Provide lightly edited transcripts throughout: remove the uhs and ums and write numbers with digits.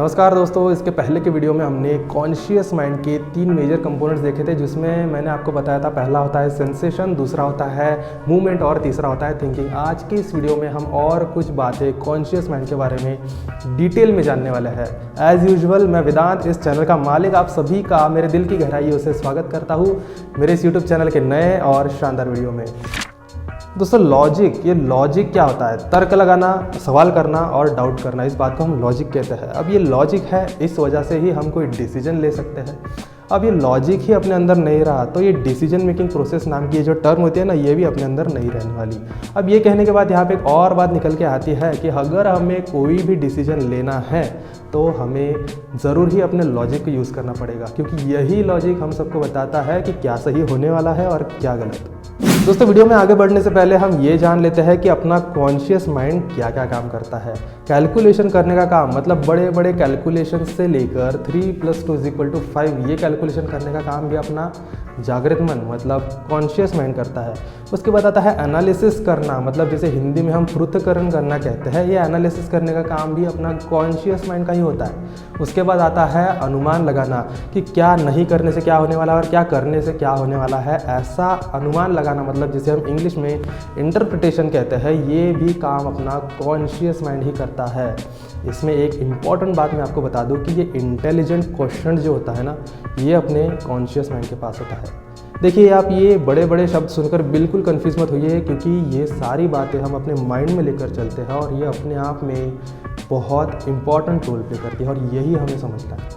नमस्कार दोस्तों, इसके पहले के वीडियो में हमने कॉन्शियस माइंड के 3 मेजर कंपोनेंट्स देखे थे, जिसमें मैंने आपको बताया था पहला होता है सेंसेशन, दूसरा होता है मूवमेंट और तीसरा होता है थिंकिंग। आज के इस वीडियो में हम और कुछ बातें कॉन्शियस माइंड के बारे में डिटेल में जानने वाले हैं। एज़ यूजुअल मैं वेदांत, इस चैनल का मालिक, आप सभी का मेरे दिल की गहराइयों से स्वागत करता हूँ मेरे इस यूट्यूब चैनल के नए और शानदार वीडियो में। दोस्तों लॉजिक क्या होता है? तर्क लगाना, सवाल करना और डाउट करना, इस बात को हम लॉजिक कहते हैं। अब ये लॉजिक है, इस वजह से ही हम कोई डिसीजन ले सकते हैं। अब ये लॉजिक ही अपने अंदर नहीं रहा तो ये डिसीजन मेकिंग प्रोसेस नाम की ये जो टर्म होती है ना, ये भी अपने अंदर नहीं रहने वाली। अब ये कहने के बाद यहाँ पे एक और बात निकल के आती है कि अगर हमें कोई भी डिसीजन लेना है तो हमें ज़रूर ही अपने लॉजिक को यूज़ करना पड़ेगा, क्योंकि यही लॉजिक हम सबको बताता है कि क्या सही होने वाला है और क्या गलत। दोस्तों वीडियो में आगे बढ़ने से पहले हम ये जान लेते हैं कि अपना कॉन्शियस माइंड क्या क्या काम करता है। कैलकुलेशन करने का काम, मतलब बड़े बड़े कैलकुलेशन से लेकर 3 + 2 = 5 ये कैलकुलेशन करने का काम भी अपना जागृत मन मतलब कॉन्शियस माइंड करता है। उसके बाद आता है एनालिसिस करना, मतलब जैसे हिंदी में हम पृथक्करण करना कहते हैं, ये एनालिसिस करने का काम भी अपना कॉन्शियस माइंड का ही होता है। उसके बाद आता है अनुमान लगाना कि क्या नहीं करने से क्या होने वाला है और क्या करने से क्या होने वाला है, ऐसा अनुमान लगाना, मतलब जिसे हम इंग्लिश में इंटरप्रिटेशन कहते हैं, ये भी काम अपना कॉन्शियस माइंड ही करता है। इसमें एक इम्पॉर्टेंट बात मैं आपको बता दूं कि ये इंटेलिजेंट क्वेश्चन जो होता है ना, ये अपने कॉन्शियस माइंड के पास होता है। देखिए, आप ये बड़े बड़े शब्द सुनकर बिल्कुल कंफ्यूज मत होइए, क्योंकि ये सारी बातें हम अपने माइंड में लेकर चलते हैं और ये अपने आप में बहुत इंपॉर्टेंट रोल प्ले करती है और यही हमें समझना है।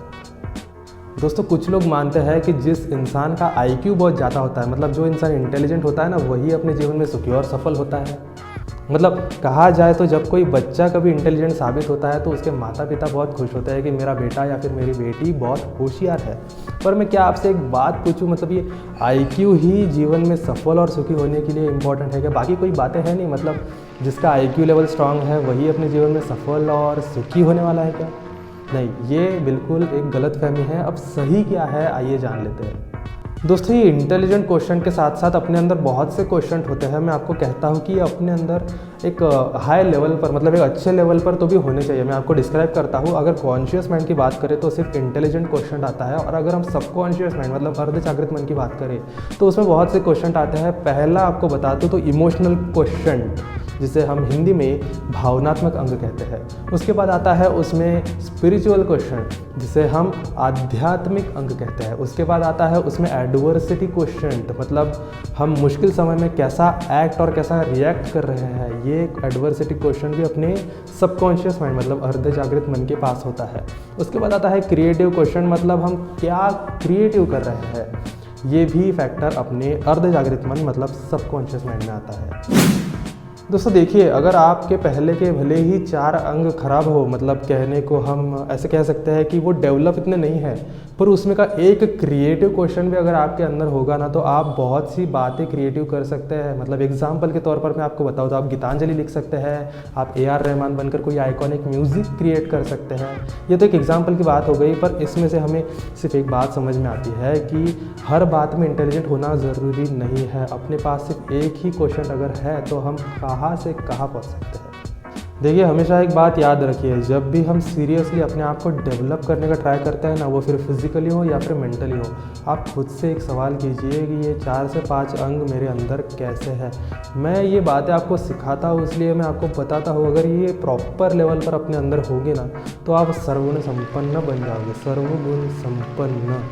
दोस्तों कुछ लोग मानते हैं कि जिस इंसान का IQ बहुत ज़्यादा होता है, मतलब जो इंसान इंटेलिजेंट होता है ना, वही अपने जीवन में सुखी और सफल होता है। मतलब कहा जाए तो जब कोई बच्चा कभी इंटेलिजेंट साबित होता है तो उसके माता पिता बहुत खुश होते हैं कि मेरा बेटा या फिर मेरी बेटी बहुत होशियार है। पर मैं क्या आपसे एक बात पूछूं, मतलब ये IQ ही जीवन में सफल और सुखी होने के लिए इम्पॉर्टेंट है क्या? बाकी कोई बातें हैं नहीं, मतलब जिसका IQ लेवल स्ट्रांग है वही अपने जीवन में सफल और सुखी होने वाला है क्या? नहीं, ये बिल्कुल एक गलतफहमी है। अब सही क्या है आइए जान लेते हैं। दोस्तों ये इंटेलिजेंट क्वेश्चन के साथ साथ अपने अंदर बहुत से क्वेश्चन होते हैं। मैं आपको कहता हूँ कि अपने अंदर एक हाई लेवल पर, मतलब एक अच्छे लेवल पर तो भी होने चाहिए। मैं आपको डिस्क्राइब करता हूँ। अगर कॉन्शियस माइंड की बात करें तो सिर्फ इंटेलिजेंट क्वेश्चन आता है, और अगर हम सबकॉन्शियस माइंड मतलब अर्ध जागृत मन की बात करें तो उसमें बहुत से क्वेश्चन आते हैं। पहला आपको बता दूँ तो इमोशनल क्वेश्चन, जिसे हम हिंदी में भावनात्मक अंग कहते हैं। उसके बाद आता है उसमें स्पिरिचुअल क्वेश्चन, जिसे हम आध्यात्मिक अंग कहते हैं। उसके बाद आता है उसमें एडवर्सिटी क्वेश्चन, मतलब हम मुश्किल समय में कैसा एक्ट और कैसा रिएक्ट कर रहे हैं, ये एडवर्सिटी क्वेश्चन भी अपने सबकॉन्शियस माइंड मतलब अर्ध जागृत मन के पास होता है। उसके बाद आता है क्रिएटिव क्वेश्चन, मतलब हम क्या क्रिएटिव कर रहे हैं, ये भी फैक्टर अपने अर्ध जागृत मन मतलब सबकॉन्शियस माइंड में आता है। दोस्तों देखिए, अगर आपके पहले के भले ही 4 अंग खराब हो, मतलब कहने को हम ऐसे कह सकते हैं कि वो डेवलप इतने नहीं है, पर उसमें का एक क्रिएटिव क्वेश्चन भी अगर आपके अंदर होगा ना, तो आप बहुत सी बातें क्रिएटिव कर सकते हैं। मतलब एग्जांपल के तौर पर मैं आपको बताऊँ तो आप गीतांजलि लिख सकते हैं, आप AR रहमान बनकर कोई आइकॉनिक म्यूज़िक क्रिएट कर सकते हैं। ये तो एक एग्जाम्पल की बात हो गई, पर इसमें से हमें सिर्फ एक बात समझ में आती है कि हर बात में इंटेलिजेंट होना ज़रूरी नहीं है। अपने पास सिर्फ एक ही क्वेश्चन अगर है तो हम कहाँ से कहाँ पहुँच सकते हैं। देखिए, हमेशा एक बात याद रखिए, जब भी हम सीरियसली अपने आप को डेवलप करने का ट्राई करते हैं ना, वो फिर फिजिकली हो या फिर मेंटली हो, आप खुद से एक सवाल कीजिए कि ये 4 से 5 अंग मेरे अंदर कैसे हैं। मैं ये बातें आपको सिखाता हूँ, इसलिए मैं आपको बताता हूँ, अगर ये प्रॉपर लेवल पर अपने अंदर होंगे ना तो आप सर्वगुण संपन्न बन जाओगे, सर्वगुण संपन्न।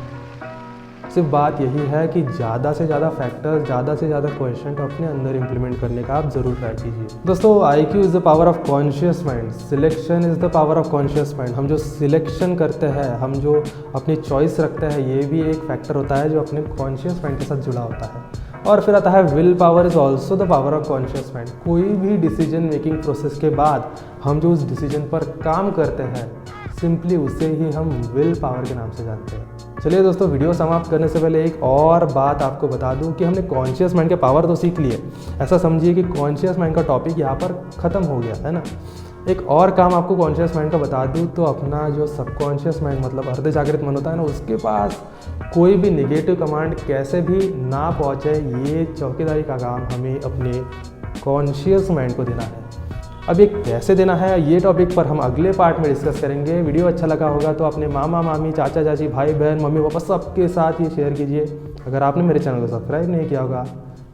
सिर्फ बात यही है कि ज़्यादा से ज़्यादा फैक्टर्स, ज़्यादा से ज़्यादा क्वेश्चन अपने अंदर इंप्लीमेंट करने का आप ज़रूर ट्राई कीजिए। दोस्तों IQ is the power of conscious mind, selection is the power of conscious mind. हम जो सिलेक्शन करते हैं, हम जो अपनी चॉइस रखते हैं, ये भी एक फैक्टर होता है जो अपने कॉन्शियस माइंड के साथ जुड़ा होता है। और फिर आता है will power is also the power of conscious mind. कोई भी डिसीजन मेकिंग प्रोसेस के बाद हम जो उस डिसीजन पर काम करते हैं, सिंपली उसे ही हम विल पावर के नाम से जानते हैं। चलिए दोस्तों, वीडियो समाप्त करने से पहले एक और बात आपको बता दूं कि हमने कॉन्शियस माइंड के पावर तो सीख लिए, ऐसा समझिए कि कॉन्शियस माइंड का टॉपिक यहाँ पर ख़त्म हो गया है ना। एक और काम आपको कॉन्शियस माइंड का बता दूं तो अपना जो सबकॉन्शियस माइंड मतलब अर्ध जागृत मन होता है ना, उसके पास कोई भी नेगेटिव कमांड कैसे भी ना पहुँचे, ये चौकीदारी का काम हमें अपने कॉन्शियस माइंड को देना है। अब एक कैसे देना है ये टॉपिक पर हम अगले पार्ट में डिस्कस करेंगे। वीडियो अच्छा लगा होगा तो अपने मामा मामी, चाचा चाची, भाई बहन, मम्मी पापा सबके साथ ये शेयर कीजिए। अगर आपने मेरे चैनल को सब्सक्राइब नहीं किया होगा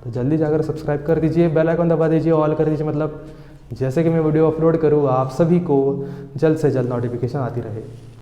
तो जल्दी जाकर सब्सक्राइब कर दीजिए, बेल आइकन दबा दीजिए, ऑल कर दीजिए, मतलब जैसे कि मैं वीडियो अपलोड करूँ आप सभी को जल्द से जल्द नोटिफिकेशन आती रहे।